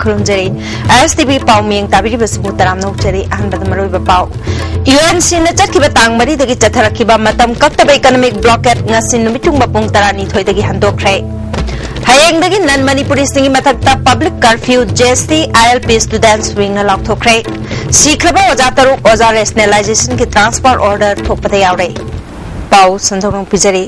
खुलुमजरी Istv पाउमिंग ताबिरी बसिबु तराम नौचरी अहनबद मरोइबा पाउ UNC न चटखिबा तांग मरी दगी चथरखिबा मतम कक्तबा economic blockade ngasi numitung bapung tarani thoi dagi handokre hayeng dagi non Manipuri singi mathakta public curfew JST ILP students wing na laukthokre sikraba oja taruk oja rationalization ki transfer order thokpata yaure pau sanjong pijari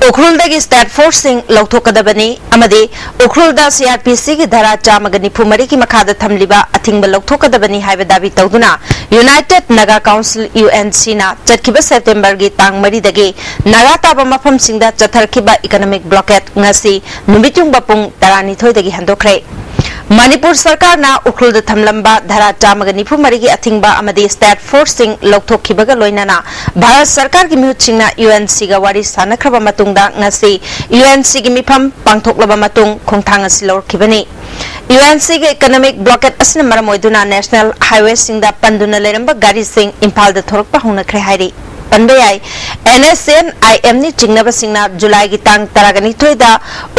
Ukhrul दगी state फोर्सिंग लौथोकदबनी अमदे उखरुल दा CRPC की धारा 494 की मखादा थमलिबा a thing लौथोकदबनी highway दाबी तौदुना यूनाइटेड नागा काउंसिल UNC ना चटखिबा सेप्टेम्बर की तांग मरी दगी नागा ताबा मफम सिंगदा चथरखिबा economic blockade ngasi numitung bapung tarani thoi dagi handokre Manipur सरकार ना उखरुल थमलंबा धारा 494 की अथिंगबा अमदे स्टेट फोर्सिंग लौथोखिबगा लोइनाना भारत सरकार की मिहुतसिंगना UNC गा वारी सानखरबा मतुंगदा ngasi UNC की मिफम पांगथोकलबा मतुंग खोंथांग असि लौरखिबनी UNC के इकोनॉमिक ब्लॉकेट असने मरम ओइदुना नेशनल हाईवे सिंगदा पंदुना लेरंबा गाड़ी सिंग इंफाल द थोरकपा होनखरे हाइरी पंदयाई NSNIM नि चिंगनबा सिंगना जुलाई की तांग तरागनी थोइदा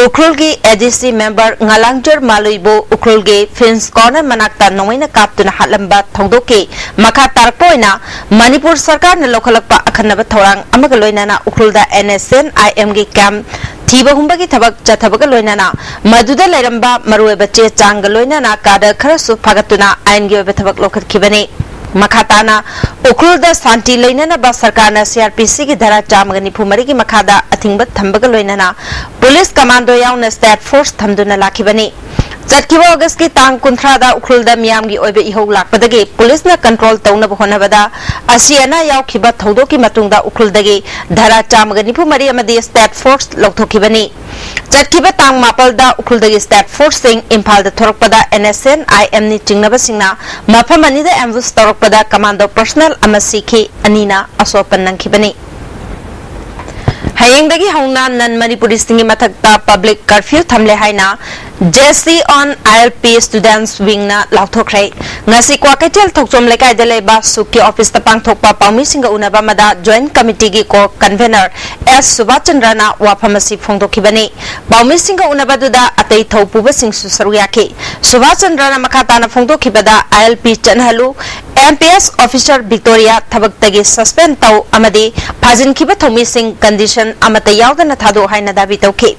उखरुल की ADC member ngalanger maluibo Ukhrul के फिंस कॉर्नर मनाक्ता नोइना कापतुना हालंबा थौदोके मखा तारपोइना मणिपुर सरकार ने लोखलकपा अखनबा थौरांग अमगा लोइनाना उखरुलदा NSNIM की कैंप थीबा हुंबा की थबक चथबगा लोइनाना मदुदा लेरंबा मरुएबा चे चांग लोइनाना कादा खरसु फगतुना आइन गे थबक लोखतखिबनी मखाताना उखरुल दा शांति लोइनाना बा सरकार ना CRPC की धारा 494 की मखादा अथिंगबत थंबगा लोइनाना पुलिस कमांडो याउना स्टेट फोर्स थमदुना लाखिबनी चटखिबा अगस्त की तांग कुंथ्रादा उखरुल दा मियाम की ओइबे इहो लाकपदगे पुलिस ना कंट्रोल तौनब होनबदा असियाना याउखिबा थौदो की मतुंगदा उखरुल दगे धारा 494 अमदे स्टेट फोर्स लौथोखिबनी चटखिबा तांग मापलदा उखरुल दगे स्टेट फोर्स सिंग इंफाल दा थोरकपदा NSNIM नि चिंगनबा सिंगना मफम अनिदा एम्बुस तोरकपदा कमांडो पर्सनल अमसिखि अनिना असोपन नंखिबनी hayeng dagi hauna non Manipuri singi mathakta public curfew thamle haina JST on ILP students wing na lauthokre ngasi kwakaitel thokchom lekai de leba suki office ta pangthokpa paumi singa unaba mada joint committee gi ko convener S Subhachandra na waphamasi phongdokhibani paumi singa unaba duda atei thopuba sing su saruyaki Subhachandra na makhata na phongdokhibada ILP chanhalu MPS officer Victoria thabak tagi suspend tau amadi phajin khiba thomi sing condition amata yaudana thado haina dabi tauke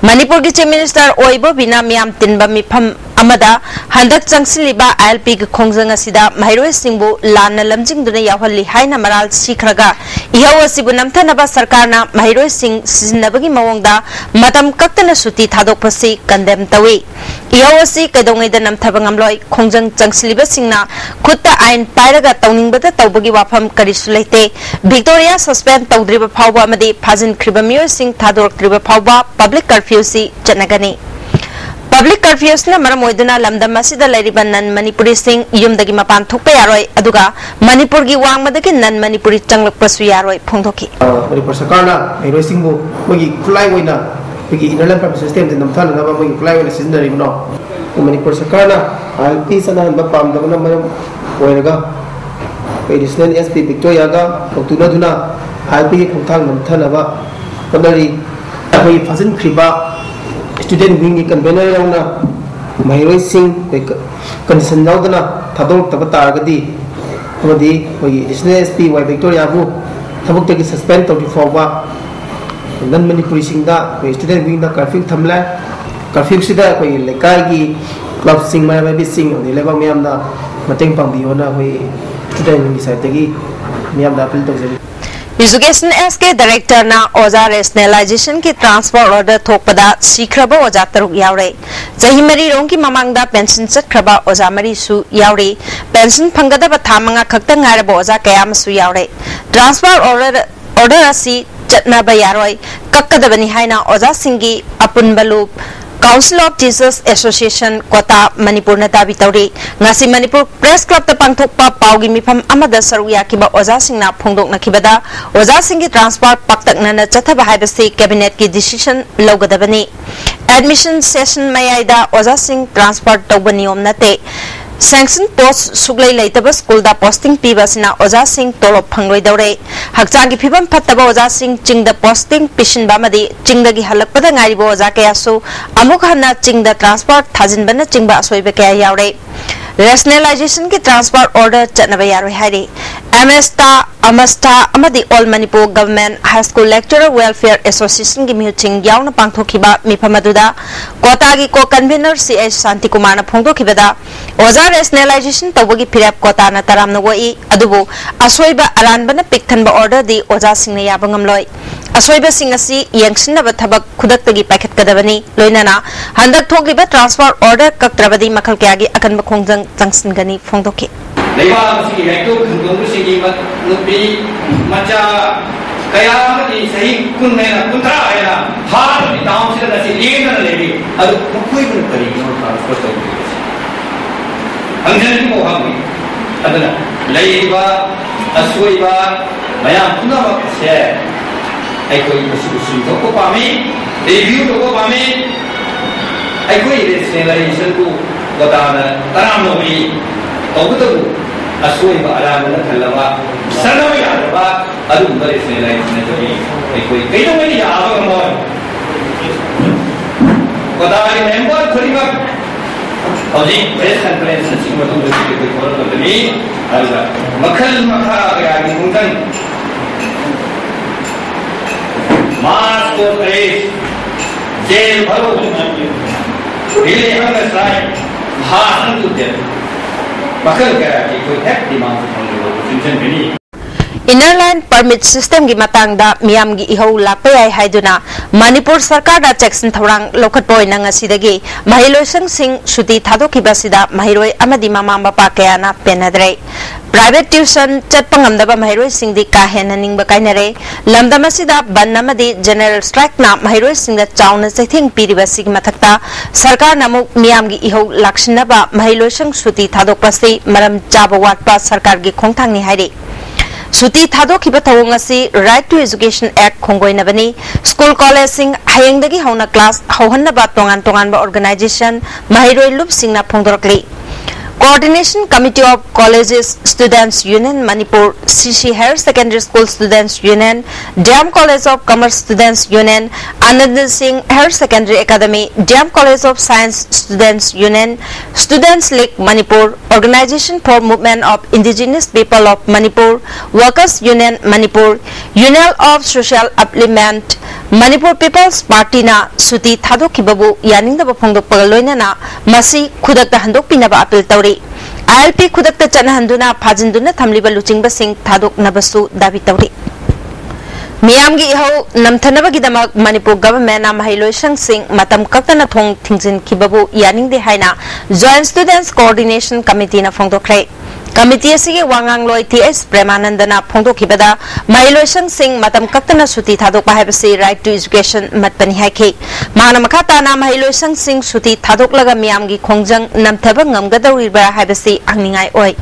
Manipur की chief minister ओइबो बिना मियाम तिनबा मिफम अमदा हंदक चंगसिलिबा ILP की खोंजंग असिदा महिरोय सिंहबु लान लमजिंग दुने यावहली हाइना moral सिखरगा इहौ असिबु नमथनबा सरकारना महिरोय सिंह सिजनबगी मवंगदा मतम कक्तन सुति थादोकपसि condemn तवे इहौ असि कदोंगैदा नमथबा ngamloi खोंजंग चंगसिलिबा सिंहना खुत्ता आइन पाइरगा तौनिंगबदा तौबगी वाफम करिसु लेते विक्टोरिया सस्पेंड तौद्रिबा फावबा अमदि फाजिन खरिबा मियोय सिंह थादोरक्त्रिबा फावबा पब्लिक कर्फ्यू सी चनगनी Public curfews na maram oiduna lamdam asida leriba non Manipuri sing yumdagi mapan thokpa yaroi aduga Manipur gi wangmadagi non Manipuri changlakpasu yaroi phongdoki Manipur sarkar na mairoi singbu mogi khulai oina mogi inner permit system de namthana na mogi khulai oina siznari no Manipur sarkar na ILP sana ba pamdabana maram oiraga additional SP Victoria ga tuna duna ILP gi khongthang namthana ba konari koi fazin khiba student wing की convener याउना महिरोय Singh condition याउदना थादोक तब तारगदी अमदी कोई additional SP Y Victoria बु थबुक तकी suspend तौदि फौबा none Manipuri सिंगदा कोई student wing दा curfew थमला curfew सिदा कोई लेकाई की club Singh my बि सिंग ओदि लेबा मियामदा मतेंग पांबियोना कोई student wing की साइड तकी मियामदा अपील तौजरी Education S के डायरेक्टर ना ओजा रेशनलाइजेशन की ट्रांसफर ऑर्डर थोकपदा सीखरबा ओजा तरुक यावरे जही मरी रोंग की ममांगदा पेंशन चटखरबा ओजा मरी सु यावरे पेंशन फंगदबा थामंगा खक्ता ngairaba ओजा कयाम सु यावरे ट्रांसफर ऑर्डर असि चटनाबा यारोय कक्कदबनी हाइना ओजा सिंगी अपुनबलु Council of Jesus Association Kota Manipur na dabi tawri ngasi Manipur Press Club ta pangthokpa paugi mifam amada saruya kiba oja singna phongdok na kibada oja singi transfer paktakna na chathaba haibasi cabinet ki decision logadabani admission session mayaida oja sing transfer tawbani omnate Sanction post suglai laitaba school da posting piba sina oja sing tolop phangloi daure hakchang gi phibam phattaba oja sing ching da posting pishin ba madi ching da gi halakpada ngari bo oja kaya su amuk hanna ching da transfer thajin bana ching ba asoi ba kaya yaure rationalization ki transfer order chatnaba yaroi hari amasta amadi all Manipur government high school lecturer welfare association gi meeting yauna pangthokiba mifamaduda kota gi ko convener cs Shanti Kumar na phongdokibada oja rationalization tawagi phirap kota na taram nogoi adubu asoiba aranbana pikthanba order di oja singna yabangam loi asoiba singasi yangsinaba thabak khudak tagi paket kadabani loinana handak thogiba transfer order kaktrabadi makhal kyagi akan khongjang jangsin gani phongdoki Leva sigi hekto khungdong sigi nupi macha kaya mati sahi kun mena kuntra ayana har di taam sila nasi liena levi adu koi pun kari no transfer to hangjan ko hami adana leva aswaiba maya puna se ai koi musi to ko pami review to ko pami ai koi rationalization ko batana taram no bi Tahu asui baharan mana kalau sana ya apa adu beri selai jadi ekoi itu meni apa kamu kota ini member kelima jadi press conference semua tu mesti kita korang tu ni ada makal ya mungkin mas ko press jail baru ini hanya saya hal tu je Inner line permit system gi matang da miam gi ihau lakpai haiduna Manipur sarkar da Jackson thorang lokat boy nang asidagi mahiloi sing shuti thadok kibasida mahiroi amadi mama bapa kayana penadre private tuition chatpangam da mahiroi sing di ka hen ning ba kainare lamdam asida banamadi general strike na mahiroi sing da chauna chaithing piriba sig mathakta sarkar namuk miam gi ihau lakshina ba mahiloi sing shuti thadok pasti maram jaba watpa sarkar gi khongthang ni hairi Suti thado kiba thawong asi Right to Education Act khongoi nabani school college sing hayengdagi hauna class hauhanna ba tongan ba organization mahiroi lup singna phongdorakli Coordination Committee of Colleges Students Union Manipur CC Higher Secondary School Students Union Dam College of Commerce Students Union Anand Singh Higher Secondary Academy Dam College of Science Students Union Students League Manipur Organization for Movement of Indigenous People of Manipur Workers Union Manipur Union of Social Upliftment Manipur People's Party na suti thadok kibabu yaning da phongdok pagaloina na masi khudak da handok pinaba appeal tawri ILP khudak ta chana handuna phajinduna thamliba luchingba sing thadok nabasu dabi tawri Miyam gi ho namthanaba gi damak Manipur government na mahiloi sing matam kaktana thong thingjin kibabu yaning de haina Joint Students Coordination Committee na phongdokre Committee asigi wangang loi TS Premanandana phongdokibada mahiloi sing matam kaktana suti thadok pa habasi Right to Education matpani haiki mana makhata na mahiloi sing suti thadok laga miyam gi khongjang namthaba ngamgadawri ba habasi angningai oi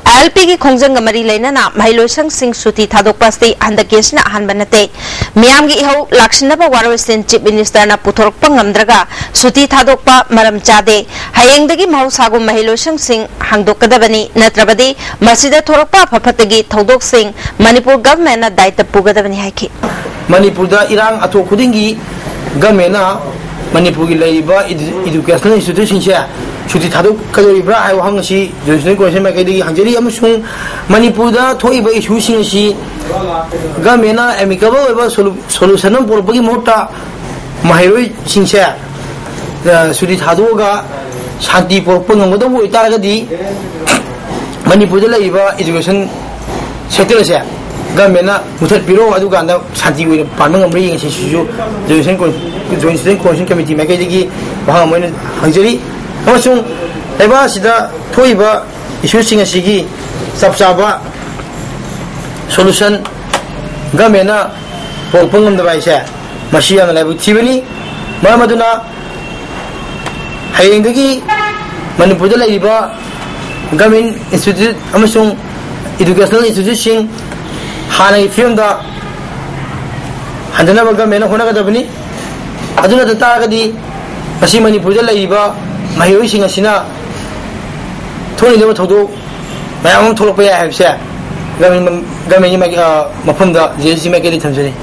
ILP ki khongjang mari leinana mahiloi sing suti thadok pasti handakesna ahan banate miyam gi ho lakshina ba waro sen chief minister na puthorok pa ngamdraga suti thadok pa maram chade hayengdagi mahausago mahiloi sing hangdokadabani natrabadi masida thorok pa phafatagi thodok sing Manipur government na daita pugadabani haiki Manipur da irang ato khudingi government na Manipur gi leiba educational institution sha Suti thadok kalori bra ai wahang si joint coordination ma kai digi hangjeri amusung Manipur da thoiba issue sing si government na amicable eba solution am porpagi mota mahiroi sing sha suti thadoga shanti porpang ngodo bo itaraga di Manipur da leiba education sector sha government na muthat biro adu ganda shanti wi panang amri ngi si su joint coordination committee ma kai digi wahang mo hangjeri amasung eba sida thoiba issue sing asigi sapsaba solution gamena porpangam da baisa masiya na lebu tibani mamaduna hayengdagi Manipur da leiba gamin institute amasung educational institution hanai film da handana baga mena hona kadabani aduna ta tagadi masi Manipur da leiba mahiroi sing asina थोड़ी level थोड़ो मैं हम थोड़ा पे है से government में मफम दा जेसी में के लिए थमजरी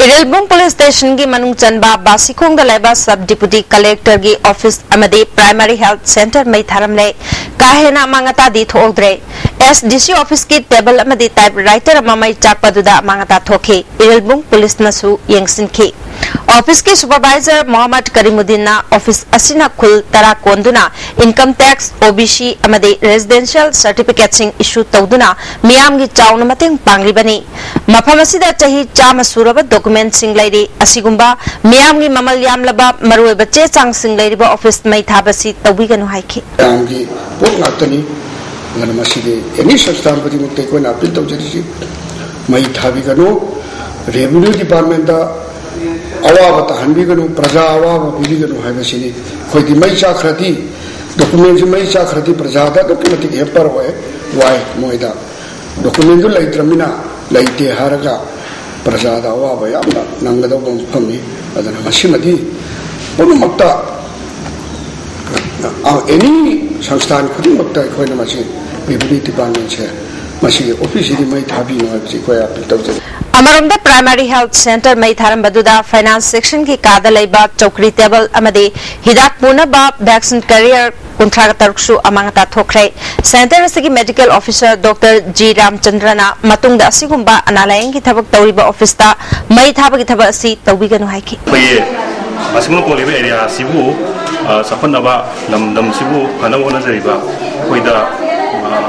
इरेलबुंग पुलिस स्टेशन की मनुंग चनबा बासिखोंग दलाइबा सब डिप्टी कलेक्टर की ऑफिस अमदे प्राइमरी हेल्थ सेंटर में थारमले काहेना मांगता दी थोद्रे एसडीसी ऑफिस की टेबल अमदे टाइपराइटर अममई चाकपदुदा मांगता थोखे इरेलबुंग पुलिस नसु यंगसिनखी ऑफिस के सुपरवाइजर मोहम्मद करीमुद्दीन ऑफिस असिना खुल तरा कोंदुना इनकम टैक्स ओबीसी अमदे रेजिडेंशियल सर्टिफिकेट सिंग इशू तौदुना मियाम की चाउन मतेंग पांगलिबनी मफम असिदा चाही चाम सुरब डॉक्यूमेंट सिंग लैरी असिगुंबा मियाम की ममल यामलबा मरुए बच्चे चांग सिंग लैरिबा ऑफिस मै थाबसी तौबिगनु हाइखी तांगी पोक नातनी गन मसिदे एनी संस्थान पति मुक्ते कोन अपील तौजरिसि मै थाबिगनु रेवेन्यू डिपार्टमेंट दा अवाब तहनबीगनु प्रजा अवाब पीबीगनु हाइबसिनी खोइदि मै चाखरती डॉक्यूमेंट मै चाखरती प्रजा दा डॉक्यूमेंट हेपर होय वाय मोइदा डॉक्यूमेंट लैत्रमिना लैते हारगा प्रजा दा अवाब यामना नंगदो फमी अदना मसिमदि पुनुमक्ता एनी संस्थान खुदिमक्ता खोइना मसि रेवेन्यू डिपार्टमेंट से मसि ऑफिस दि मै थाबी नो हाइबसि खोय अपील तौजरि अमरंदा प्राइमरी हेल्थ सेंटर में थारंबदुदा फाइनेंस सेक्शन की कादा लैबा चौकरी टेबल अमदे हिदाक पुनबा वैक्सीन कैरियर कुंथ्राग तरुकसु अमांगता थोखरे सेंटर असगी मेडिकल ऑफिसर डॉक्टर जी रामचंद्रना मतुंगदा असिगुंबा अनालयंग की थबक तौरिबा ऑफिसता मै थाबगी थबक असि तौबिगनु हाइखि असिगुम कोलिबा एरिया सिबु सफनबा लमदम सिबु फनवना जरिबा कोइदा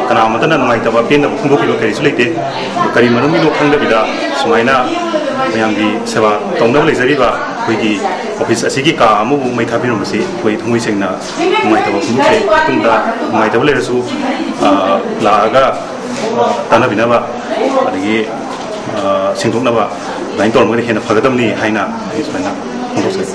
कनामदना नुमाइतबा पेन खुंदोकिबा करिसु लेते करी मनुमिनो खंगबिदा सुमाइना मयामगी सेवा तौनब लेजरिबा कोइगी ऑफिस असिगी का अमुबु मैथाबिरमसी कोइ थुमुइ सेंगना नुमाइतबा खुंदोके तुंदा नुमाइतबा लेरसु लागा तानबिनाबा अदगी सिंथोकनाबा लाइन तौरमगनि हेना फगदमनि हाइना इसमाइना खुंदोसे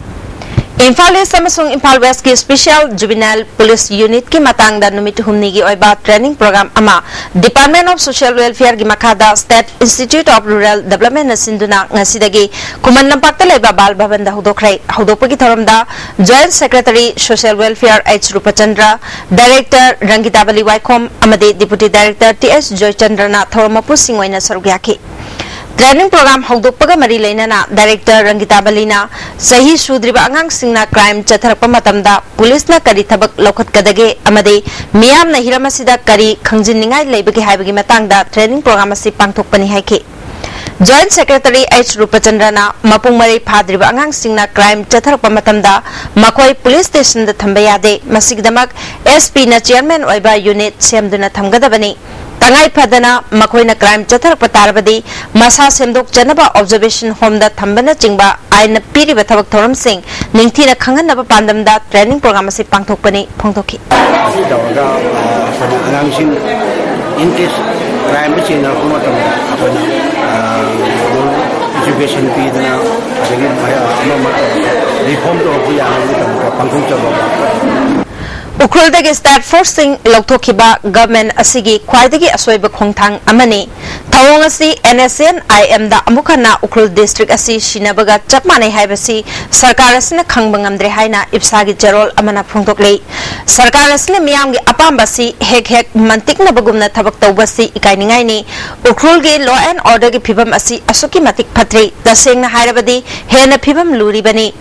इम्फाल ईस्ट अमसुंग इम्फाल वेस्ट की स्पेशल जुबिनाइल पुलिस यूनिट की मतंगदा नुमित हुमनी की ओइबा ट्रेनिंग प्रोग्राम अमा डिपार्टमेंट ऑफ सोशल वेलफेयर की मखादा state institute of rural development सिंधुना ngasiदगी कुमन लंपाक्ता लेबा बाल भवन दा हुदोखरै हुदोपगी थरमदा joint secretary social welfare H Rupchandra director Rangitabali Waikhom अमदे डिप्टी डायरेक्टर टीएस जयचंद्रना थरमपु सिंगोइना सरुग्याखि ट्रेनिंग प्रोग्राम हौदोपगा मरी लेना डायरेक्टर रंगिताबलीना सही सुद्रिबा अंगांग सिंगना क्राइम चथरप मतमदा पुलिसना करी थबक लौखतकदगे अमदे मियामना हिरमसिदा करी खंजिनिंगाई लेबगे हाइबगी मतंगदा ट्रेनिंग प्रोग्राम असि पांगथोकपनि हाइखि जॉइंट सेक्रेटरी एच रूपचंद्रना मपुंग मरी फाद्रिबा अंगांग सिंगना क्राइम चथरप मतमदा मखोई पुलिस स्टेशन दा थंबा यादे मसिगदमक एसपी ना चेयरमैन ओइबा यूनिट सेमदुना थमगदबनी तंगाई फदना मखोइना क्राइम चथरप तारबदी मसा सेमदोक जनबा ऑब्जर्वेशन होम दा थंबना चिंगबा आइन पीरिबा थबक थोरम सिंग निंगथीना खंगनबा पांदमदा ट्रेनिंग प्रोग्राम असे पांगथोकपनि फोंथोखि दौरगा अनांगसिंग इनकेस क्राइम बचिना कुमतम अपना एजुकेशन पीदना अदगी रिफॉर्म तो पुया पांगथोक चबा उखरुलदगी स्टाफ फोर्सिंग लौथोखिबा गवर्नमेंट असिगी ख्वाइदगी असोइबा खोंथांग अमनी थवोंग असि एनएसएन आईएम दा अमुखना उखरुल डिस्ट्रिक्ट असि शिनबगा चपमाने हाइबसी सरकार असने खंगबा ngamdre हाइना इप्सागी जेरोल अमना फोंथोकले सरकार असने मियामगी अपामबसी हेक हेक मंतिकनबगुमना थबक तौबसी इकाइनिंगाइनी उखरुलगी लॉ एंड ऑर्डर की फिबम असि असुकी मतिक फत्रे तसेंगना हाइरबदी हेना फिबम लूरिबनी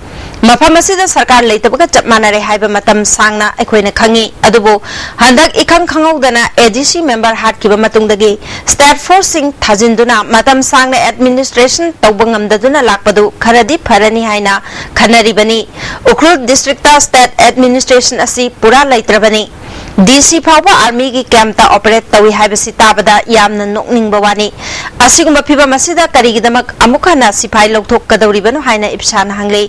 मफम असिदा सरकार लेतबगा चपमानरे हाइबा मतम सांगना अखोइना खंगी अदुबो हंदक इखंग खंगौदना एडीसी मेंबर हाटकिबा मतुंगदगी स्टेट फोर्सिंग थाजिंदुना मतम सांगना एडमिनिस्ट्रेशन तौबंगमदुना लाकपदु खरदी फरनी हाइना खनरिबनी उखरुल डिस्ट्रिक्ट स्टेट एडमिनिस्ट्रेशन असि पूरा लेत्रबनी डीसी फाउबा आर्मी की कैंप ऑपरेट तवी हाइबसी ताबदा यामना नोकनिंगबा वानी असिगुम्बा फिबम असिदा करिगिदमक अमुखना सिपाही लौथोक कदौरिबनु हाइना इप्सान हंगले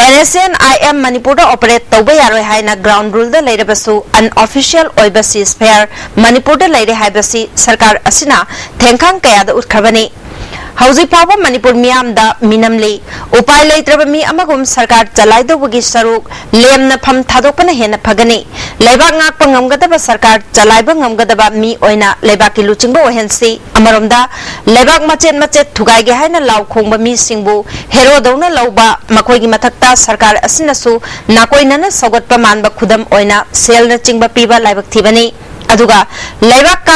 एनएसएन आईएम मणिपुर ऑपरेट तौबा यारोय हाइना ग्राउंड रूल दा लेरबसु अनऑफिशियल ओइबा सीजफायर मणिपुर दा लेरे हाइबसी सरकार असिना थेंखांग कयादा उठखबनी हौजी फाव मणिपुर मियाम दा मिनमले उपाय लेत्रब मी अमगुम सरकार चलाइदोबगी सरुक लेमना फम थादोकना हेना फगनी लेबाक ngakpa ngamgadaba सरकार चलाइबा ngamgadaba मी ओइना लेबाक की लुचिंगबो ओहेनसी अमरोमदा लेबाक मचेत थुगाइगे हाइना लाउ खोंगबा मी सिंगबु हेरो दौना लौबा मखोइगी मथक्ता सरकार असिनसु नाकोइनना सौगतपा मानबा खुदम ओइना सेल न चिंगबा पीबा लाइबक थिबनी aduga leibak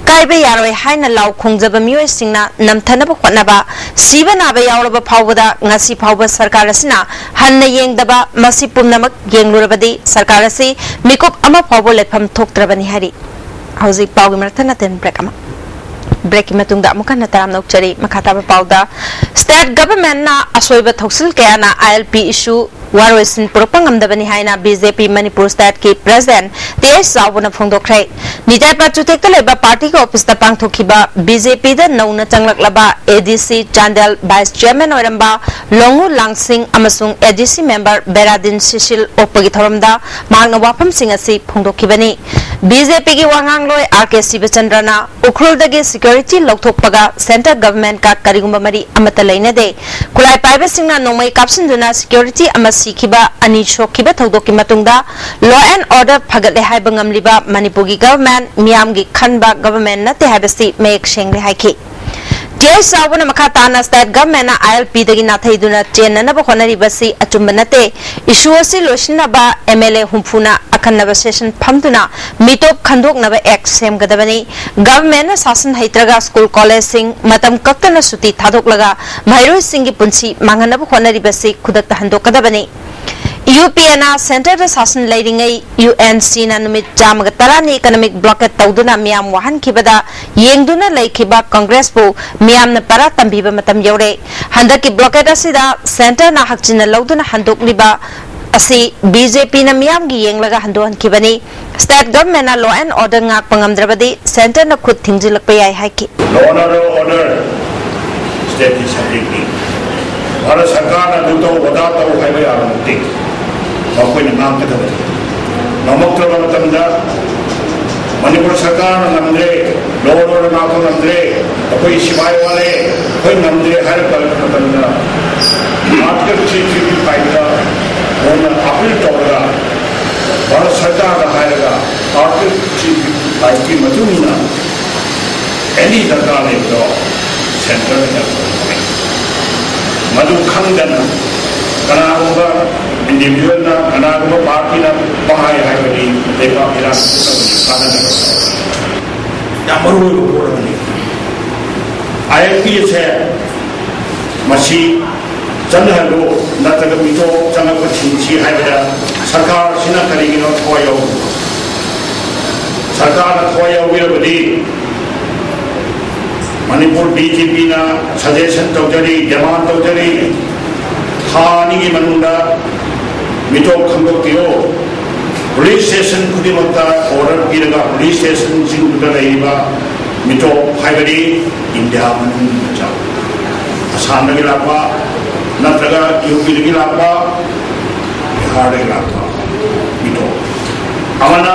kaiba yaroi haina law khongjaba mioi singna namthanaba khotnaba siba naba yawraba phawbada ngasi phawba sarkar asina hanna yengdaba masi pumnamak yenglurabadi sarkar asi mikup ama phawbo lepham thoktrabani hari hauji pawgi marthana ten break ama breaking matungda amukan nataram nokchari makhataba pawda state government na asoiba thoksil kaya na ILP issue Warwisin Propangam Dabani Haina BJP Manipur State Ki President TS Sawana Phongdokrai Nijai Pachutek Leba Party ko office ta pangthokiba BJP da nauna changlak laba ADC Chandel Vice Chairman Oramba Longu Langsing amasung ADC member Beradin Shishil Opagi Thoramda Magna Wapam Singh asi Phongdokibani BJP ki wangang loi RK Sivachandrana Ukhrul dagi security lokthokpaga center government ka karigumba mari amata laina de kulai paiba singna nomai caption duna security amas Sikiba ani shokiba thogdoki matungda law and order phagat le haiba ngamliba Manipuri government miamgi khanba government na te habasi mek shengre haiki TS Sawana Makatana state government na ILP dagi na thaiduna chen na ba khonari basi achumbanate issue asi loshina ba MLA humfuna akhanna session phamduna mitop khandok na ba act sem gadabani government na sasan haitraga school college sing matam kaktana suti thadok laga mairoi singi punsi mangana ba khonari basi khudak ta handok kadabani UPNA Center the Sasan Lighting UNC na numit Jamaga Tarani economic blockade Tauduna Miam Wahan Kibada Yengduna Lake Kiba Congress Po Miam na para tambiba matam yore Handaki blockade asida Center na Hakchina Lauduna Handok Liba Asi BJP na Miam gi Yenglaga Handohan Kibani State Government na Law and Order ngak pangamdrabadi Center na khud thingzilak payai haiki Law and Order State is happening Bharat Sarkar na duto wadata o haiba yaramukti Makoy na ngam kadabadi Namakraba matamda Manipur Sarkar na namdre Loro na ngako namdre Akoy Shivay wale Akoy namdre harap kalat matamda Article 355 ka Ona appeal tawra Bharat Sarkar na haiga Article 355 ki matumina Any Sarkar na ito Center na Madu Khandana Kanagumba individual na Kanagumba party na Pahaya Haibadi Deva Iran Kanana Yamaru Purani ILP is Mashi Janhalo Nataga Mito Janapati Haibada Sarkar Sinakarino Toyo Sarkar Toyo Wilbadi Manipur BJP na suggestion tawjari demand tawjari thani gi manunda mito khambok tio police station khudimata order piraga police station singda leiba mito haibadi India manunda Assam gi lapa natraga UP gi lapa Bihar gi lapa mito amana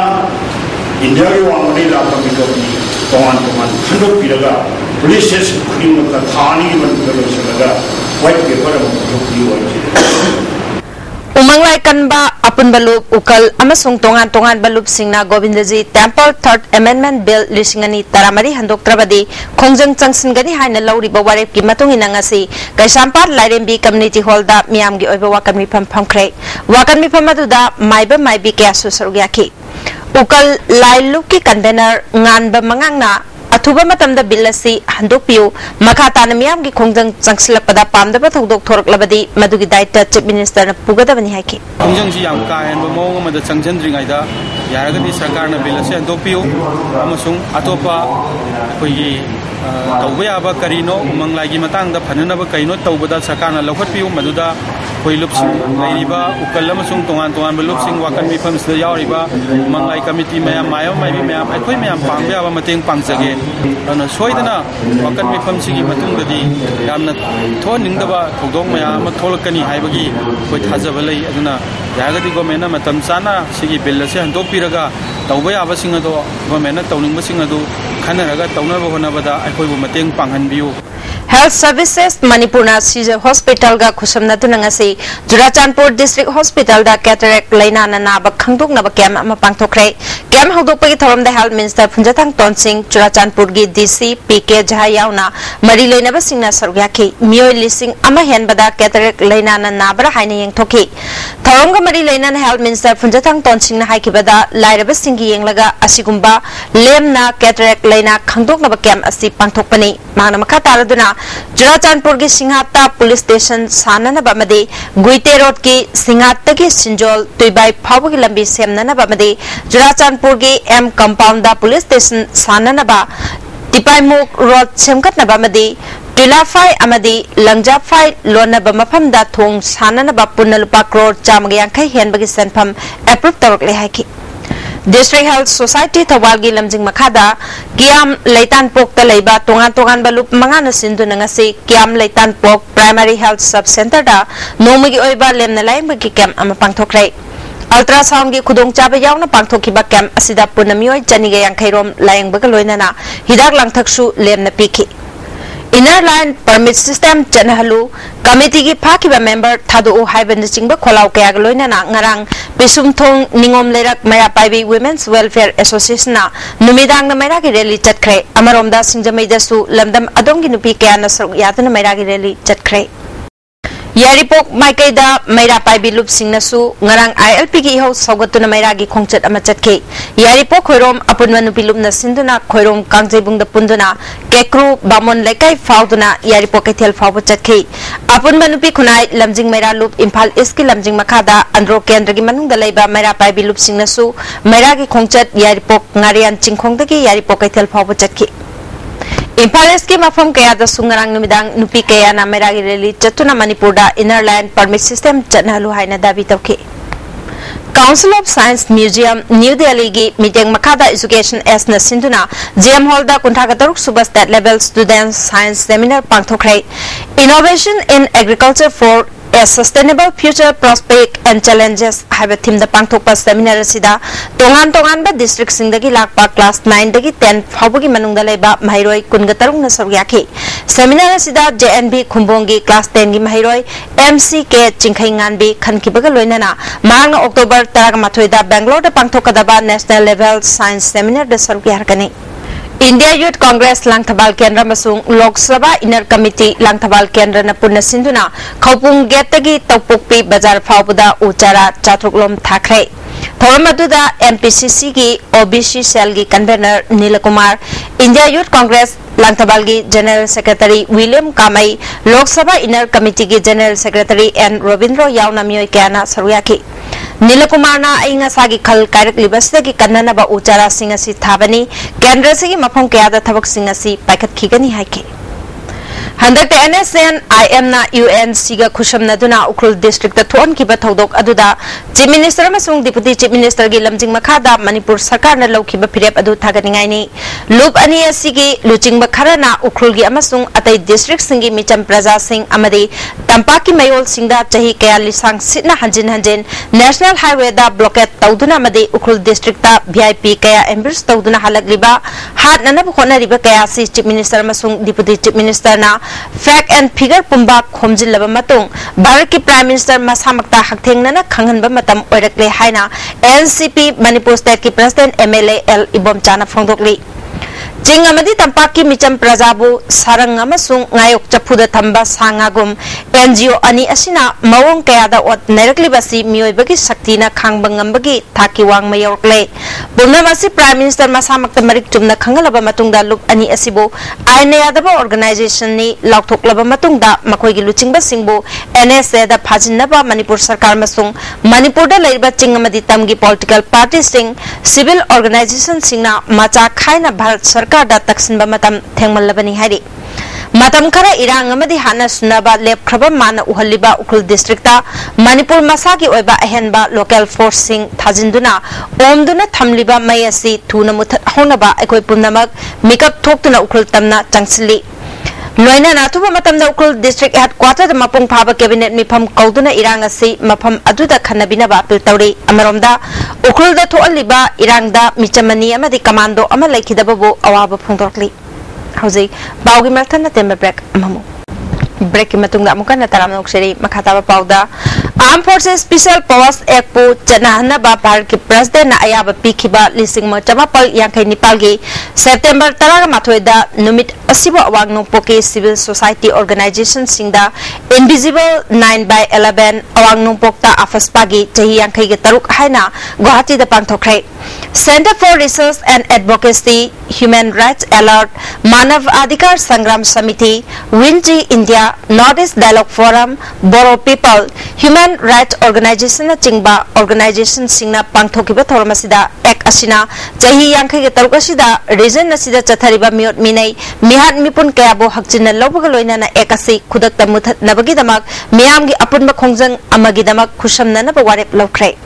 India gi wangani lapa mito ni toman khandok piraga police station khudimata thani gi manunda selaga white paper Umanglai kanba apun balup ukal amasung tongan balup singna Govindaji Temple Third Amendment Bill lisingani taramari handok trabadi khongjang changsingani haina lauriba warep ki matung inangasi Kaisampar Lairembi Community Hall da miam gi oiba wakan mi phamkhre wakan mi phamadu maiba maibi kya susarugyaki ukal lailu ki container nganba mangangna Atuba matamda billasi handokpiu makata na miyam gi khongjang changsilak pada pamda ba thogdok thorak labadi madugi daita chief minister na pugadabani haiki khongjang ji yam ka en ba mong ma da changjandri ngai da yaragadi sarkar na billasi handokpiu amasung atopa koi tawba yaba karino manglai gi matang da phanana ba kaino tawbada sarkar na lokhatpiu maduda koi lupsing lairiba ukal amasung tongan ba lupsing wakan mi pham sida yawriba manglai committee mayam mayo mai bi mayam akhoi mayam pangbe aba mateng pangjage ana soidana wakan mi pham sigi matung dadi yamna thoningdaba thogdong mayam ma tholakani haibagi koi thajaba lei aduna yagadi government na matam sana sigi bill ase handok piraga tawba yaba singa do government na tawning ma singa do khanaraga tawnaba honabada akhoi bu mateng panghan biu Health Services Manipurna Caesar Hospital ga khusam na tunangasi Churachandpur District Hospital da cataract laina na naba khangdok na ba kem ama pangthokre kem hawdok pagi thoram da Health Minister Phunjathang Tonsing Churachandpur gi DC PK Jhayauna mari loina ba singna sarugya ki miyoi lising ama hen bada cataract laina na nabra haina yeng thoki thoram ga mari laina na Health Minister Phunjathang Tonsing na hai ki bada laira ba singi yeng laga asigumba lem na cataract laina khangdok na ba kem asi pangthokpani mana makha taraduna Churachandpur ki Singhatta Police Station Sanana Bamade, Guite Road ki Singhatta ki Sinjol, Tuibai Phabu ki Lambi Semnana Bamade, Churachandpur ki M Compound da Police Station Sanana Ba, Tipai Muk Road Semkat Nabamade, Tulafai Amadi, Langjafai Lona Bamapam da Thong Sanana Ba Punalupa Road Chamagyankai Henbagi Senpam, approved Torkle Haki. District Health Society Tawalgi Lamjing Makada, Kiam Leitan Pok Talaiba, Tongan Balup Mangana Sindu Nangasi, Kiam Leitan Pok Primary Health Sub Center da, Nomagi Oiba Lemnalay Magikem Amapangtokre. Ultrasound gi Kudong Chaba Yauna Pangtoki Bakem Asida Punamio, Janigayang Kairom, Lying Bagaloinana, Hidak Langtaksu, Lemna Piki. Inner line permit system Janahalu, committee gi Pakiba member Tadu Haiban Chingba Kolau Kayagaloina Ngarang, Pisum Thong Ningom Lerak Maya Paibi Women's Welfare Association na Numidang na Mayragi Rally Chatkre, Amaromda Sinjamajasu, Lamdam Adongi Nupi Kayana Sok Yatan Mayragi Rally Chatkre. Yaripok Maikaida Mayra Paibi Lup Singnasu, Ngarang ILP gi ho Sogatuna Mayragi Kongchat Amachatke, Yaripok Korom Apunmanu Pilumna Sinduna, Korom Kangjebung the Punduna, Kekru, Bamon Lekai Fauduna, Yaripok Tel Fawchatke, Apunmanupi Kunai, Lamjing Mayra Lup, Impal Iski Lamjing Makada, Andro Kendrigi Manung the Leba Mayra Paibi Lup Singnasu, Mayragi Kongchat, Yaripok, Ngarian Chingkongdagi, Yaripok Tel Fawchatke. Impales ki mafam kaya da sungarang numidang nupi kaya na Mayragi Rally Chatuna Manipur da Inner Line Permit System Chatnahalu haina dabi tawki. Council of Science Museum New Delhi gi meeting Makada Education as na Sinduna GM Hall da Kuntagataruk Suba State Level Students Science Seminar pangthokrai Innovation in Agriculture for a Sustainable Future Prospect and Challenges have a theme the Pangthokpa Seminar Sida Tongan ba District Singdagi Lakpa Class 9 dagi 10 Fabugi Manungda Leba Mahiroi Kungatarung na Saryaki Seminar Sida JNB Kumbongi Class 10 gi Mahiroi MCK Chingkai Nganbi Khankibaga Loinana Mang October 13 da Bangalore da Pangthokadaba National Level Science Seminar da Sarki Harkani India Youth Congress Langthabal Kendra Masung Lok Sabha Inner Committee Langthabal Kendra na Punna Sinduna Khopung Getagi Topukpi Bazar Faubuda Uchara Chatruklom Thakre Thoramaduda MPCC gi OBC Cell gi Convener Nilakumar India Youth Congress Langthabal gi General Secretary William Kamai Lok Sabha Inner Committee gi General Secretary N Robindro Yauna Miyoi Kana Saruyaki Nilakumar na inga sagi khal kairak libasda ki kannana ba uchara singasi thabani kendra sigi mafam kaya da thabak singasi paikat khigani haike Handak NSN IM na UNC ga khusham na duna Ukrul District ta thon ki ba thodok aduda Chief Minister amasung Deputy Chief Minister gi lamjing makhada Manipur Sarkar na lauki ba phirep adu thaganingai ni Loop ani asigi luching ba kharana Ukrul gi amasung atai district singi micham praja sing amadi Tampaki mayol singda chahi kaya lisang sitna hanjin National Highway da blockade tawduna amadi Ukrul District ta VIP kaya ambers tawduna halagliba hat na khona riba kaya si Chief Minister amasung Deputy Chief Minister na fact and figure pumba khomjil laba matung Bharat ki Prime Minister masamakta hakthengna na khanghanba matam oirakle haina NCP Manipur State ki President MLA L Ibom Chana phongdokli Jing amadi Tampaki micham prajabu sarang amasung ngayok chapuda thamba sangagum NGO ani asina mawong kayada ot nerakli basi miyoibagi shakti na khangbang ngambagi thaki wang mayorkle bunamasi Prime Minister masamakta marik chumna khangalaba matungda loop ani asibo ainayadaba organization ni lauktoklaba matungda makoigi luchingba singbo NSA da phajinaba Manipur Sarkar masung Manipur da leiba jing amadi tamgi political party sing civil organization singna macha khaina Bharat Sarkar da taksinba matam thengmallabani hari matam khara irang amadi hana sunaba lep khraba mana uhaliba Ukrul District ta Manipur masagi oiba ahenba local force sing thajinduna omduna thamliba mayasi thuna muthat honaba ekoi punnamak makeup thoktuna Ukrul tamna changsili Loina natuba matamda Ukrul District Headquarter da mapung phaba cabinet mifam kauduna irang asi mafam aduda khanabina ba apil tawri amaromda Ukrul da thoaliba irangda michamani amadi commando ama laikhidababu awaba phongdorkli Hausi Baugi Martana Temba Break Mamu Break Matunga Mukana Taram Sheri Makataba Pauda Armed Forces Special Powers Ekpo Janahana Bapar ki President Ayaba Pikiba Lising Machamapal Yankai Nipalgi September Taraga Matoida Numit Asiba Wagno Poke Civil Society Organization Singda Invisible 9/11 Awangno Pokta Afaspagi Jahi Yankai Taruk Haina Guwahati the Pantokre Center for Research and Advocacy Human Rights Alert Manav Adhikar Sangram Samiti Winji India Northeast Dialogue Forum Boro People Human Rights Organization Chingba Organization Singna Pangthokiba Thormasida Ek Asina Jahi Yankai Tarukasida Region Nasida Chathariba Miot Minei Mihat Mipun Kayabo Hakchina Lobagaloina Ekasi Kudakta Muthat Nabagidamak Miamgi Apunba Kongjang Amagidamak Kushamna Nabawarep Lokre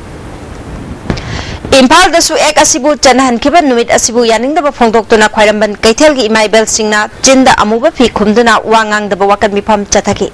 Impal dasu ek asibu chanahan kiban numit asibu yaning daba phongdok tuna khwairamban kaithel gi imaibel singna chinda amuba phi khumduna wangang daba wakan mifam chathaki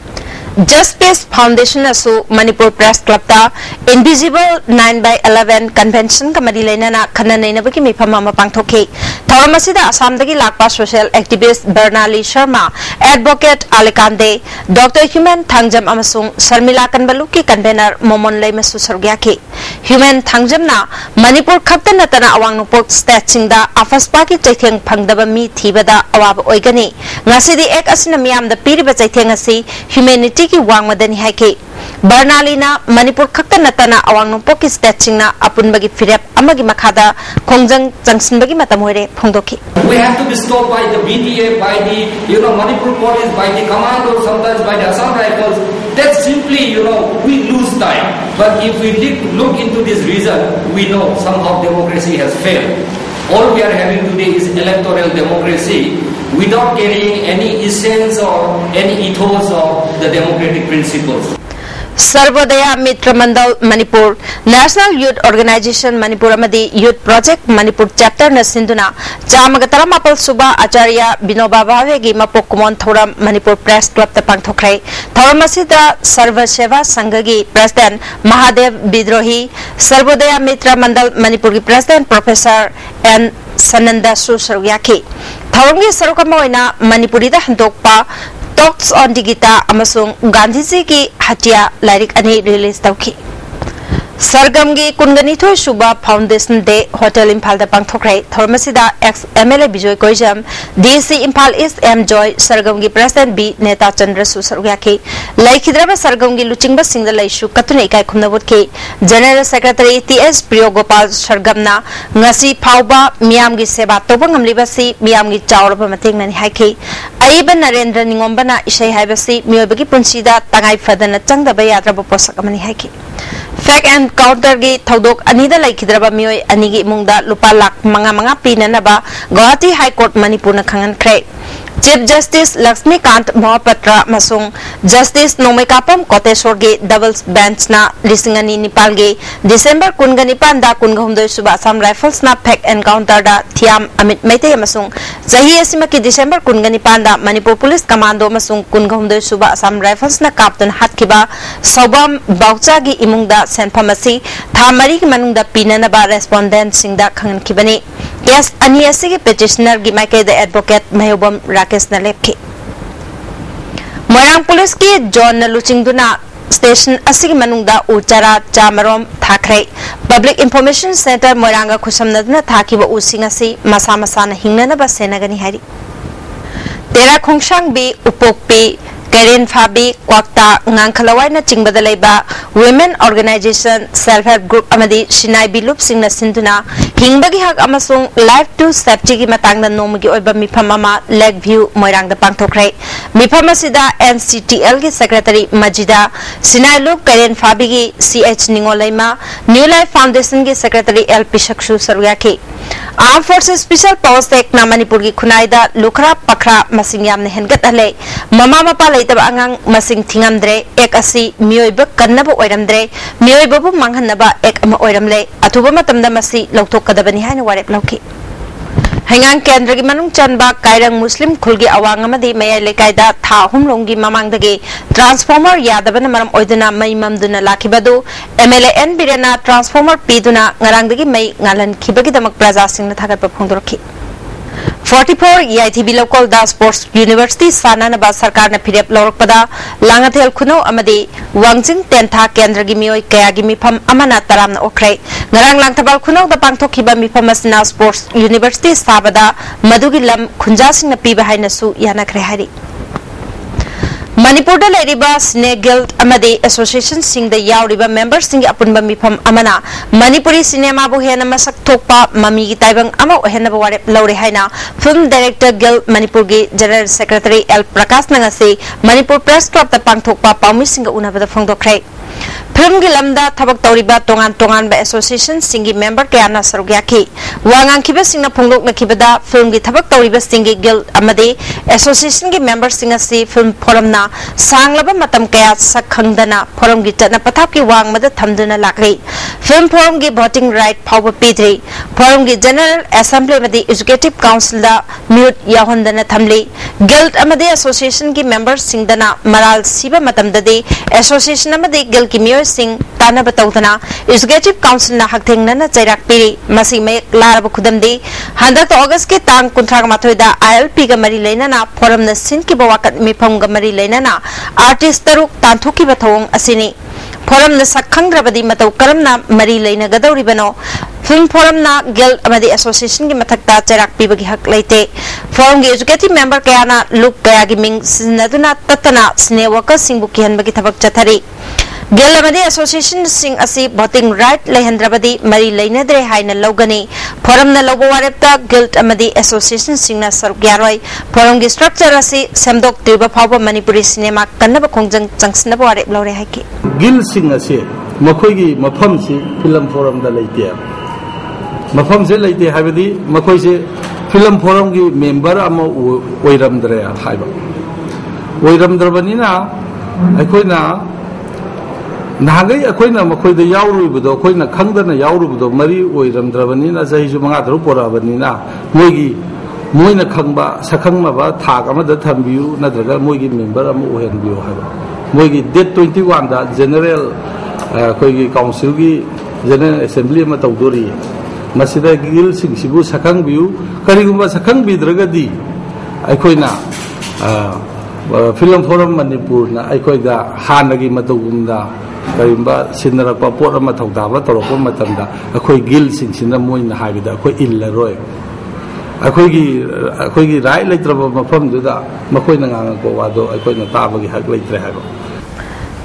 Just Peace Foundation asu Manipur Press Club ta Invisible 9/11 Convention kamari leinana khana nainabaki mifam ama pangthoki Thawmasida Assam dagi lakpa social activist Bernali Sharma Advocate Alikande Dr. Human Thangjam amasung Sharmila Kanbaluki convener Momon Laimasu Sargyaki Human Thangjamna Manipur khapta natana awangnupok state singda afaspa ki chaitheng phangdaba mi thibada awab oigani ngasidi ek asina miyam da piriba chaitheng asi humanity ki wangmadani haike Bernalina Manipur khapta natana awangnupok ki state singna apunbagi firep amagi makhada khongjang jangsinbagi matam hoire phongdoki We have to be stopped by the BTA, by the Manipur police, by the commandos, sometimes by the Assam rifles. That simply we lose time. But if we look into this reason, we know somehow democracy has failed. All we are having today is electoral democracy without carrying any essence or any ethos of the democratic principles. Sarvodaya Mitra Mandal Manipur National Youth Organization Manipur Amadi Youth Project Manipur Chapter na Sinduna Chamagataram Apal Suba Acharya Binoba Bhavegi Mapokumon Thoram Manipur Press Club the Pangthokrai Thoramasida Sarva Seva Sangagi President Mahadev Bidrohi Sarvodaya Mitra Mandal Manipur President Professor N Sananda Susaryaki Thorangi Sarukamoina Manipurida Handokpa Talks on Digita Amasung Gandhiji ki Hatia Lyric Ani release Tauki Sargamgi Kunganito Suba Foundation Day Hotel Impal the Pangthokrai Thormasida ex MLA Bijoy Koijam DC Impal East M Joy Sargamgi President B Neta Chandra Susaryaki Laikhidraba Sargamgi Luchingba Singla Laishu Katune Kai Kumnabutki General Secretary TS Priyo Gopal Sargamna Ngasi Pauba Miamgi Seba Tobangam Libasi Miamgi Chauraba Mating Nani Haiki Aiba Narendra Ningombana Ishay Haibasi Miobagi Punsida Tangai Fadana Changda Bayadraba Posakamani Haiki Fact and Counter Gi Thodok Anida Laikhidraba Mioi Anigi Mungda Lupa Lak Manga Pinanaba Guwahati High Court Manipur na Khangan Krai Chief Justice Lakshmikant Mohapatra Masung Justice Nomekapam Koteshwargi Doubles Bench na Lisingani Nipalgi December Kunganipan da Kungahumdoi Suba Assam Rifles na Fact and Counter da Thiam Amit Meitei Masung Jahi Asimaki December Kunganipan da Manipur Police Commando Masung Kungahumdoi Suba Assam Rifles na Captain Hatkiba Sobam Bauchagi Imungda Senpamasi Thamari Manungda Pinanaba Respondent Singda Khangan Kibani Yes Ani Asigi Petitioner Gimaike the Advocate Mahubam Rakesh Nalepki Moirang Police ki John Luchingduna Station Asigi Manungda Uchara Chamarom Thakre Public Information Center Moiranga Kusamnadna Thakiba Usingasi Masa Masana Hingnanaba Senagani Hari Tera Khongshang bi Upokpi Karen Fabi Kwakta Ngangkhalawai na Chingbada Leiba Women Organization Self-Help Group Amadi Shinai Bilup Singna Sinduna Hingbagi Hak Amasung Life to Safety Gi Matangda Nomagi Oiba Mifam Ama Leg View Moirang da Pangthokrai Mifam asida NCTL Gi Secretary Majida Sinai Lup Karen Fabi Gi CH Ningolaima New Life Foundation Gi Secretary L Pishakshu Saryaki Armed Forces Special Powers Act na Manipur Gi Khunaida Lukra Pakra Masing Yamne Hengat Ale Mama Mapa Laitaba Angang Masing Thingamdre Ek Asi Mioiba Kannaba Oiramdre Mioiba Bu Manghanaba Ek Ama Oiramle Atuba Matamda Masi Lautok Kadabani Haina Warep Lauki Hangang Kendra Gi Manung Chanba Kairang Muslim Khulgi Awang Amadi Maya Lekaida Tha Humlongi Mamangdagi Transformer Yadabana Maram Oiduna Mai Mamduna Lakibadu MLN Birena Transformer Piduna Ngarangdagi Mai Ngalan Kibagi Damak Praja Singna Thagat Phongdorki 44 EITB local da sports university sananaba sarkar na phirep lorokpada langathel khuno amadi wangjing tentha kendra gi mioi kaya gi mifam amana taram na okrai ngarang langthabal khuno da pangthokiba mifam asna sports university sabada madugi lam khunja sing na piba haina su yana khre hari Manipur da leriba Snake Guild amadi association sing da yauriba members sing apunba mifam amana Manipuri cinema bu hena masak thokpa mami gi taibang ama hena warep laure haina film director guild Manipur gi general secretary L Prakash nangase Manipur press club da pangthokpa paumi sing unabada phongdokrai film gi lamda thabak tauriba tongan ba association sing gi member kayana sarugya ki wangang khiba sing na phonglok na khibada film gi thabak tauriba sing gi guild amadi association gi member sing asi film forum na sanglaba matam kaya sakhangdana forum gi tatna pathap ki wang mada thamduna lakri film forum gi voting right power pidri forum gi general assembly madi executive council da mute yahondana thamli guild amadi association gi members sing dana maral siba matam dadi association amadi guild ki mioy sing tana batawdana executive council na hakthengna na chairak piri masi me larab khudamdi handak august ke tang kunthra mathoi da ILP ga mari leina na forum na sin ki bawakat mi pham ga mari leina na artist taruk tanthoki bathong asini forum na sakhangrabadi matau karamna mari leina gadauri bano film forum na guild amadi association gi mathakta chairak pibagi hak leite forum gi executive member kayana look kaya gi ming sinaduna tatana sne workers sing buki hanbagi thabak chathari guild amadi association sing asi voting right lehendrabadi mari leinadre haina logani forum na logo warepta guild amadi association sing na sargyaroi forum gi structure asi semdok tiba phawba Manipuri cinema kannaba khongjang changsnaba warep lore haiki guild sing asi makhoi gi mafam si film forum da leite mafam se leite habadi makhoi se film forum gi member ama oiramdre haiba oiramdrabanina akoina nagai akoina makoida yaurubdo akoina khangdana yaurubdo mari oiramdrabanina sahisu manga daru porabanina moina khangba sakhangmaba thak amada thambiu nadraga moigi member am ohenbiu haba moigi date 21 da general koigi council gi general assembly ma tawdori masida gil singsibu sakhangbiu karigumba sakhangbidragadi akoina film forum Manipur na aikoida hanagi matugumda karimba sinnarakpa pot ama thawdaba torokpa matamda akoi gil singsina moina haibida akoi illaroi akoigi rai leitraba mafamduda makoina ngangko wado akoina tabagi hak leitre haibo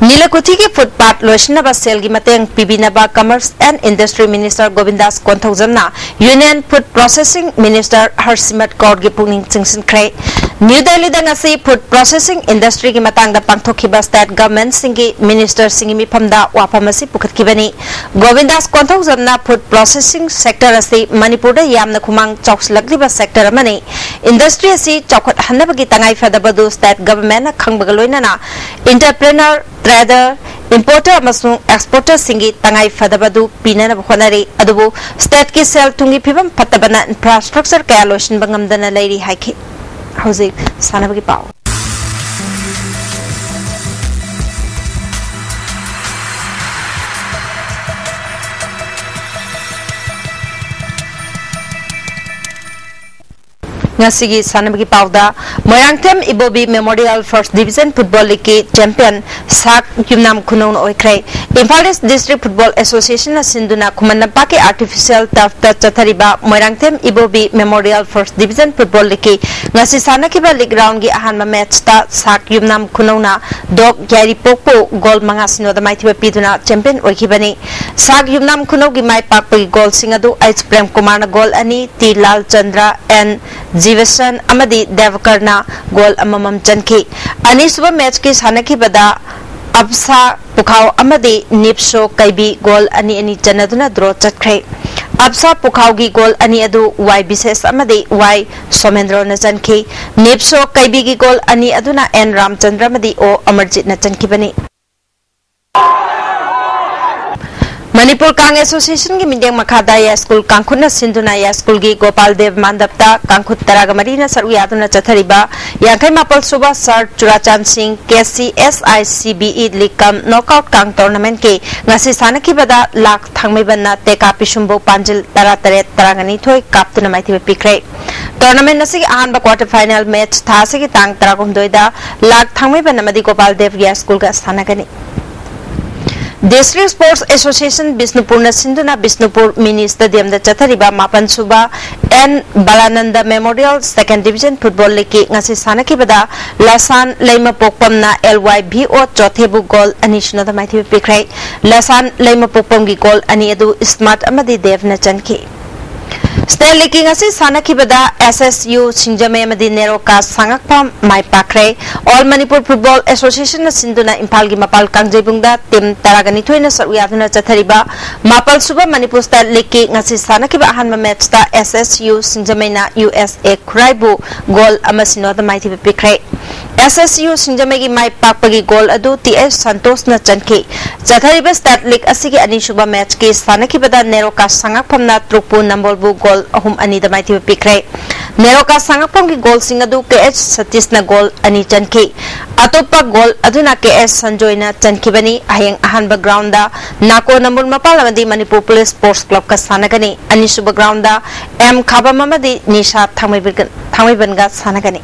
Nilakuthi ki footpath loisnaba sel gi mateng pibinaba commerce and industry minister Govindas Konthaujamna union food processing minister Harsimat Kaur gi pungning chingsin krai New Delhi da ngasi food processing industry gi matang da pangthokhiba state government singi minister singi mifamda wapamasi pukhatkibani Govindas Konthaujamna food processing sector asi Manipur da yamna khumang chauslakliba sector amani industry asi chaukat hanabagi tangai fadabadu state government na khangbaga loinana entrepreneur trader importer amasung exporter singi tangai fadabadu pinana khonari adubu state ki sel tungi phibam patabana infrastructure kaya lotion bangamdana lairi haiki hauzik sanabagi pau ngasigi sanabagi pauda Moyangthem Ibobi Memorial First Division Football League champion sak yumnam kunon oikrai Imphal East District Football Association sinduna kumanapa ke artificial turf ta chathariba Moyangthem Ibobi Memorial First Division Football League ngasi sanakiba league round gi ahanma match ta sak yumnam kunona dog yari pokpo goal manga sinoda maithiba piduna champion oikibani sak yumnam kuno gi mai pakpagi goal singadu H Prem Kumar na goal ani T Lal Chandra and Jivasan amadi Devakarna goal amamam chanki ani suba match ki sanaki bada absa pukhau amadi nipso kaibi goal ani chanaduna draw chatkrai absa pukhau gi goal ani adu y bises amadi y somendro na chanki nipso kaibi gi goal ani aduna n ramchandra amadi o amarjit na chanki bani Manipur Kang Association ki mideng makhada ya school kangkhuna sinduna ya school gi Gopal Dev Mandapta kangkhut taraga marina saru yaduna chathariba yankai mapal suba sir Churachan Singh KCSICBE League Cup knockout kang tournament ke ngasi sanaki bada lak thangmei banna teka pisumbo panjil tara tare tarangani thoi kaptuna maithi pikre tournament असगी अहानबा quarter final match थासगी तांग 19 लाख थांगमैबन अमदी Gopal Deoria school का सानगनी district sports association Bishnupur सिंधुना Bishnupur mini stadium चथरीबा मापन सुबा N Balanand memorial second division football league की ngasi सानखिबदा लसान लेमा पोकपमना LYVO चौथेबु गोल अनि सुनदा माइथि पिख्रै लसान लेमा पोकपम की गोल अनि अदु स्मार्ट अमदी देवना चनखि स्टेट लीग की सानखिबदा SSU सिंजमे अमदी नेरोका सांगकपम माइ पाख्रै ऑल मणिपुर फुटबॉल एसोसिएशन सिंधुना इम्फाल की मपाल कांगजेबुंगदा टीम तरागनिथोइना सरुयादुना चथरीबा मापल सुबा मणिपुर स्टेट लीग की ngasi सानखिबा अहानबा मैच ता SSU सिंजमेना USA खुराइबु गोल अमसिनोदा माइथि पिख्रै SSU सिंजमे की माइ पाकपगी गोल अदु TS संतोष न चनखि चथरीबा स्टेट लीग असिगी अनिसुबा मैच की सानखिबदा नेरोका सांगकपमना त्रुपु नंबोलबु गोल अहुम अनि द माइथि पिख्रै नेरोका सांगकपम की गोल सिंग अदु KH सतीश न गोल अनि चनखि अतोपा गोल अदुना KS संजोय न चनखिबनी अहेंग अहानबा ग्राउंड दा नाको नंबर मपाल अमदी मणिपुर पुलिस स्पोर्ट्स क्लब का सानगनी अनिसुबा ग्राउंड दा M खाबम अमदी निशा थांगमैबनगा सानगनी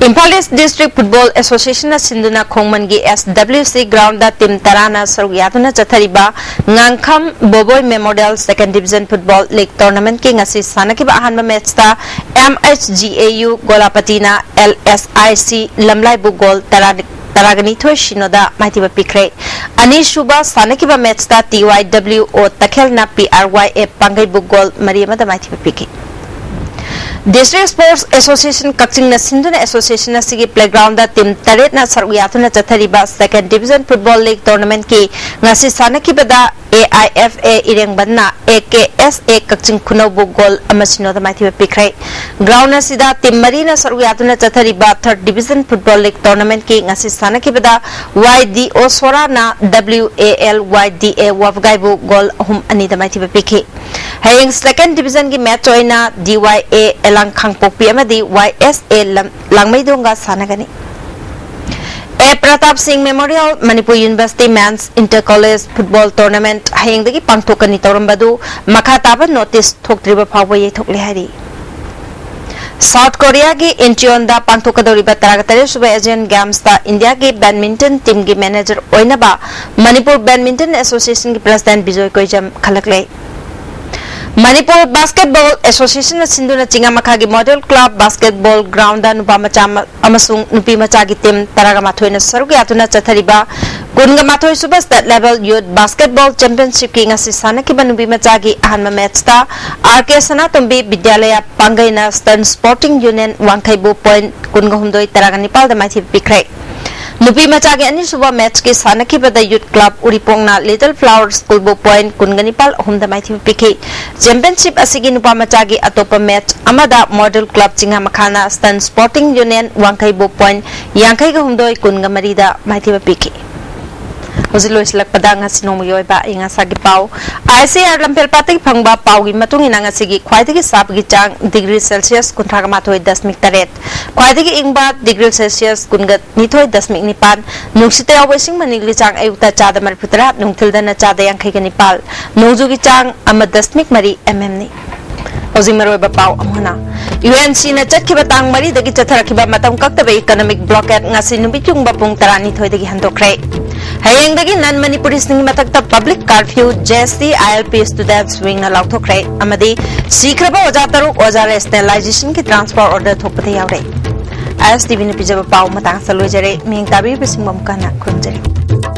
Imphal east district football association सिंधुना खोंगमन की SWC ग्राउंड टीम तराना सरुयादुना चथरीबा ngankham Boboy memorial second division football league tournament की ngasi सानखिबा अहानबा मैच ता MHGAU गोलापतिना LSIC लमलाइबु गोल तरागनिथोय शिनोदा माइथिबा पिख्रै अनिसुबा सानखिबा मैच ता TYWO तखेलना PRYA पांगैबु गोल मरियमदा माइथिबा पिखि डिस्ट्रिक्ट स्पोर्ट्स एसोसिएशन कक्चिंग सिंधुना एसोसिएशन की प्लेग्राउंड टीम 8 सरुयातुना चथरीबा second division football league tournament की ngasi सानखिबदा AIFA इरेंगबन्ना AKSA कक्चिंग खुनौबु गोल अमसिनोदा माइथिबा पिख्रै ग्राउंड असिदा टीम मरीना सरुयातुना चथरीबा third division football league tournament की ngasi सानखिबदा YDO सोराना WALYDA वफगाइबु गोल अहुम अनिदा माइथिबा पिखि हयेंग सेकेंड डिविजन की मैच ओइना DYA एलांग खांगपोपी अमदी YSA लांगमैदोंगा सानगनी A Pratap Singh memorial Manipur university men's inter college football tournament हयेंगदगी पांगथोकनी तौरंबदु मखा ताबा नोटिस थोक्त्रिबा फावबा येथोकले हारि साउथ कोरिया की इंचियोंदा पांगथोकदौरिबा 13 सुबह एशियन गेम्स ता इंडिया की बैडमिंटन टीम की मैनेजर ओइनबा मणिपुर बैडमिंटन एसोसिएशन की प्रेसिडेंट बिजोय कोइजम खलकले मणिपुर बास्केटबॉल एसोसिएशन सिंधुना चिंगामखा की मॉडल क्लब बास्केटबॉल ग्राउंड नुपा मचा अमसुंग नुपी मचा की टीम 13 सरुक यातुना चथरीबा 19 सुबह state level youth basketball championship की ngasi सानखिबा नुपी मचा की अहानबा मैच ता RK सनातुंबी विद्यालय पांगैना स्टर्न स्पोर्टिंग यूनियन वांखैबु पॉइंट 19 तरागनिपाल द माइथि पिख्रै नुपी मचा के अनिसुबा मैच की सानखिबदा यूथ क्लब उरिपोंगना लिटिल फ्लावर स्कूल बु पॉइंट 19 अहुमदा माइथि पिखि चैंपियनशिप असिगी नुपा मचा की अतोपा मैच अमदा मॉडल क्लब चिंगा मखाना स्टर्न स्पोर्टिंग यूनियन वांखैबु पॉइंट 59 19 दा माइथि पिखि पाव ICR लंपेल पाती फंगबा पावगी मतुंगिना ngasi ख्वाइदगी साबगी चांग डिग्री सेल्सियस 38.8 ख्वाइदगी इंगबा डिग्री सेल्सियस 29.9 नुक्सिते अवसिंग मनिगली चांग अयुक्ता चाद मरफुतरा नुंथिलदना चाद यांखैगा निपाल नोजुगी चांग 1.3 mm नि हौजिंग मरोइबा पाव अमहना UNC न चटखिबा तांग मरी दगी चथरखिबा मतम कक्तबे इकोनॉमिक ब्लॉकेट ngasi नुबिचुंगबा पुंग 12 दगी हंदोखरै हयेंगदगी नन मणिपुरी सिंग मतकता public curfew JST ILP students wing न लाउथोखरै अमदी सीख्रबा ओजा तरुक ओजा रेशनलाइजेशन की ट्रांसफर ऑर्डर थोपते यावरे ISTV नि पिजबा पाव मतांग सलोजरे मिंग ताबी बिसिंग बमकाना खुंजरी